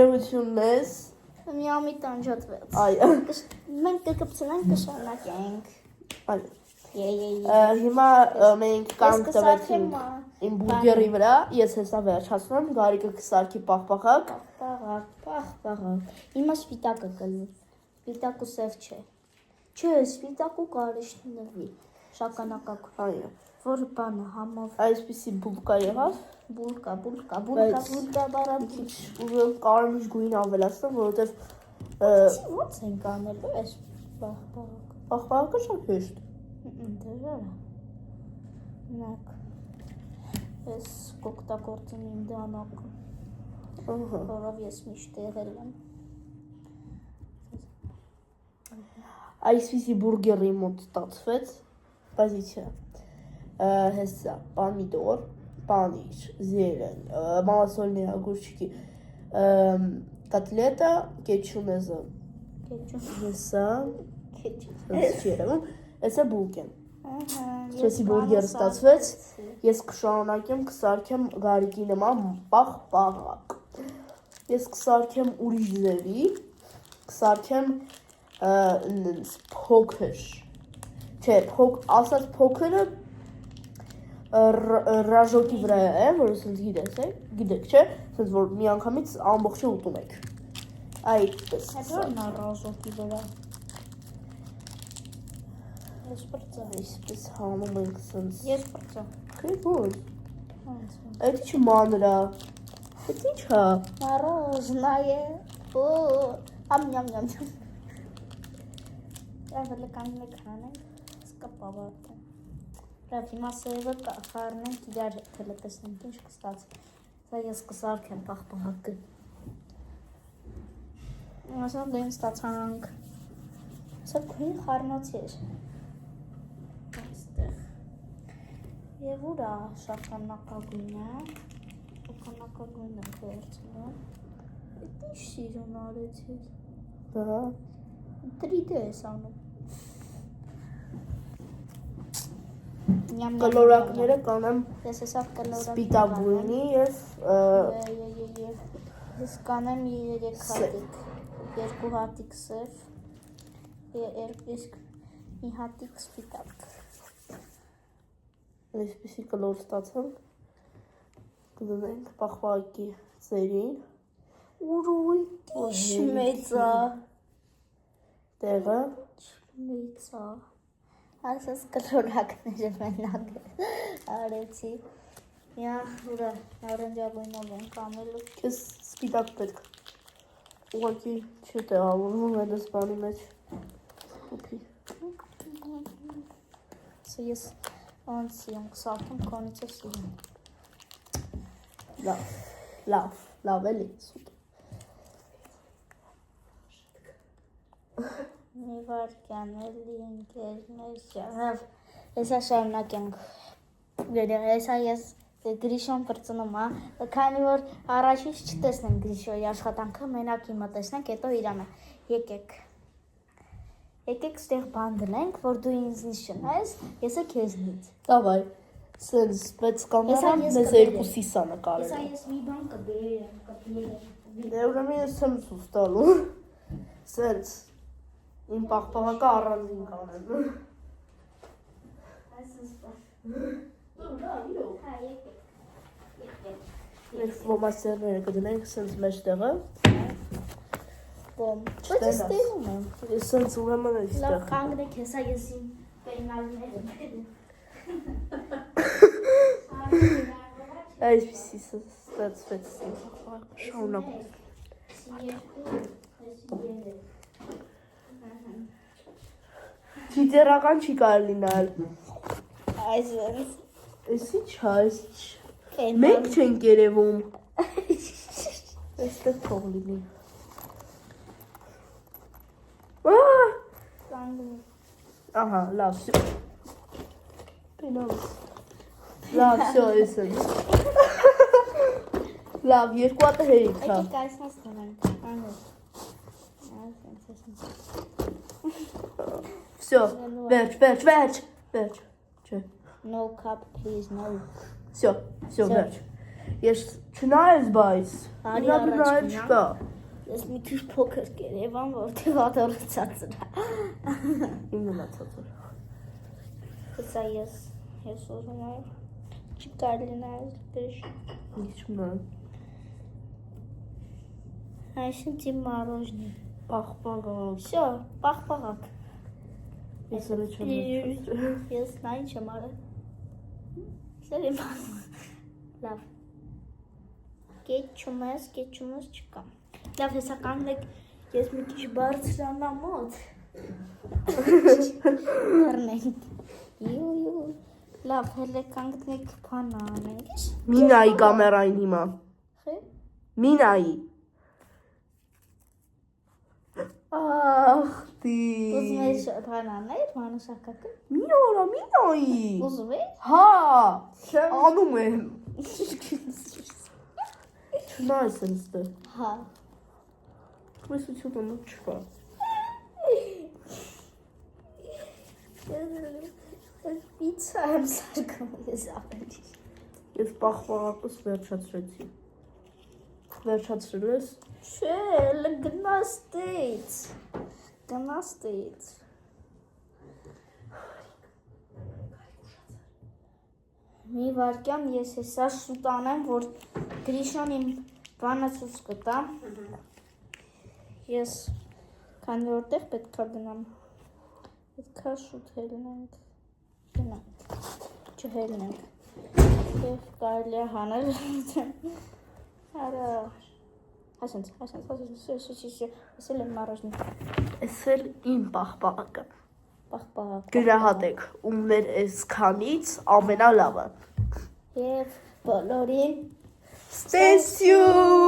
Ներություննես։ Միամի տանջատվեց։ Այո։ Մենք կկպցնենք կշարունակենք։ Այո։ Հիմա մենք կանգ տվեցինք իմ բուրգերի վրա, ես հեսա վերջացնում, Գարիկը կսարքի պաղպաղակ։ Պաղպաղակ։ Հիմա սպիտակը կլինի։ Սպիտակ ու սև չէ։ Չէ, սպիտակ ու կարիշնվի։ Շագանակակ։ Այո։ Որ բանը համով։ Այսպիսի բուլկա եղավ։ Բուլկա բարա Քիչ ուզում կարմիր գույն ավելացնեմ, որովհետև ո՞նց ենք անելու այս պաղպաղակ։ պաղպաղակը շատ հեշտ։ Դժվար է։ Նակ։ Ես կօգտագործեմ իմ դանակը, որով ես միշտ եղել եմ։ Այսպիսի բուրգերի մոտ ստացվեց, պոզիցիա։ Հեսա պամիդոր, պանիր, զերեն, մալասոլնի ագուրչիկի, կոտլետա, կեչումեզը։ Հեսա, հեսա բուլկեն։ Սպեսի բուրգեր ստացվեց, ես կշարունակեմ կսարքեմ Գարիկի նման պաղպաղակ։ Ես կսարքեմ ուրիշ ձևի, կսարքեմ փոքր։ Չէ, ասած փոքրը ռաժոկի վրա է, որ ասենց գիտեք, չէ, ասենց որ մի անգամից ամբողջը ուտում եք։ Այդպես։ Հետո նա ռաժոկի վրա։ Ես պրծա։ Այսպես հանում ենք ասենց։ Ես պրծա։ Քեզ որ։ Այդ ինչ մանր է։ Այդ ինչ է։ Մороженое։ Օ, ամ։ Այդը կանենք հանենք, սկապավարտը։ Լավ, հիմա սևը խառնենք իրար թելը տեսնենք ինչ կստացվի։ Սա ես կսարքեմ պաղպաղակը։ Ասա դեն ստացանք։ Սա քույն խառնոց էր։ Այստեղ։ Եվ ուրա շագանակագույնը։ Շագանակագույնը վերցնում։ Այդ ինչ սիրուն արեցիր։ Հա։ 3D ես անում։ Կլորակները կանեմ Ես հեսա կլորակ սպիտագույնի և ես կանեմ 3 հատիկ 2 հատիկ սև մի հատիկ սպիտակ այսպիսի կլոր ստացանք կդնենք պաղպաղակի ծերին ուրույ մեծա տեղը մեծա Այսս կլորակները մենակ արեցի, միա ուրա նարնջագույնով ենք ամելու։ Կես սպիտակ պետք, ուղակի չի տեղավորվում այդս բանի մեջ, ուպի։ Սա ես անց եմ կսարքում կոնից է սիրում։ Լավ էլի, սուտ։ Մի վարկյան էլի ընկերներ շարավ, հեսա շարունակենք, հեսա ես գրիշոն պրծնում, քանի որ առաջից չտեսնենք գրիշոյի աշխատանքը, մենակ իմը տեսնենք, հետո իրանը, եկեք ստեղ բան դնենք, որ դու ինձնից շնայես, եսը քեզնից։ Դավայ, սենց պետ կամարան մեզ երկուսի սա նկարել։ Հեսա ես մի բան կբերեմ, Դե ուրեմն ես եմ սուս տալու, սենց Իմ պաղպաղակը առանձին կանեմ։ Մենք ֆլոմաստերները կդնենք սենց մեջ տեղը։ Բայց ես տեղում եմ։ Ես սենց ուրեմն ես Լավ տեղ։ կանգնեք հեսա ես իմ պենալները։ Այսպիսի ստացվեց իմ պաղպաղակը շարունակում։ Չիտերական չի կար լինալ։ Այս ինչ այս մենք չենք երևում։ Այստեղ թող լինի։ Ահա, լավ, всё։ Պենալս։ Լավ, всё, ես եմ։ Լավ, երկու հատը հերիք հա։ Եկեք այսնաց դնենք։ Всё, վերջ, չէ։ No cup, please, no. Всё, վերջ։ Ես չնայես բայց։ Արի Նա առաջ նայել գնա։ չկա։ Ես մի քիչ փոքր կերևան, որտեղ ադորացած է։ Իմ մնացածը։ Հեսա ես ուզում եմ։ Չի կարելի նայել դեշ։ Ինչ մնան։ Այսինքն մороженое։ Պախպաղակ։ Всё, պախպաղակ։ Ես էլ չեմ։ Ես նա ինչ եմ արել։ Սերի լավ։ Կեչումս չկա։ Լավ, հեսա կանգնեք, ես մի քիչ բարձրանամ մոտ։ Կռնենք։ Յու։ Լավ, հələ կանգնեք բան անենք։ Մի նայի կամերային հիմա։ Խե։ Մի նայի։ Ախ, Ուզում դի։ ես բան անել, մանուշակակը։ Մի օրա, մի նայի։ Ուզում ես։ Հա, անում եմ։ Չնայես ինձ դե։ Հա։ Մեսությունը չկա։ Պիցա եմ սարկում ես ավելի։ Ես պախպաղակս վերջացրեցի։ Վերջացրել ես։ Չէ, գնաստից։ Մի վարկյան ես հեսա շուտ անեմ, որ Գրիշան իմ բանը ցույց կտա։ Ես քանի որտեղ պետքա գնամ։ Պետքա շուտ հելնենք։ Գնանք։ Չհելնենք։ Եվ կարելի է հանել։ Արա։ Հասենց, ասել եմ մороженое։ Էս էլ իմ պախպաղակը։ Պախպաղակ։ Գրահատեք, ումներ այսքանից ամենալավը։ Եվ բոլորին Ստեսյուն։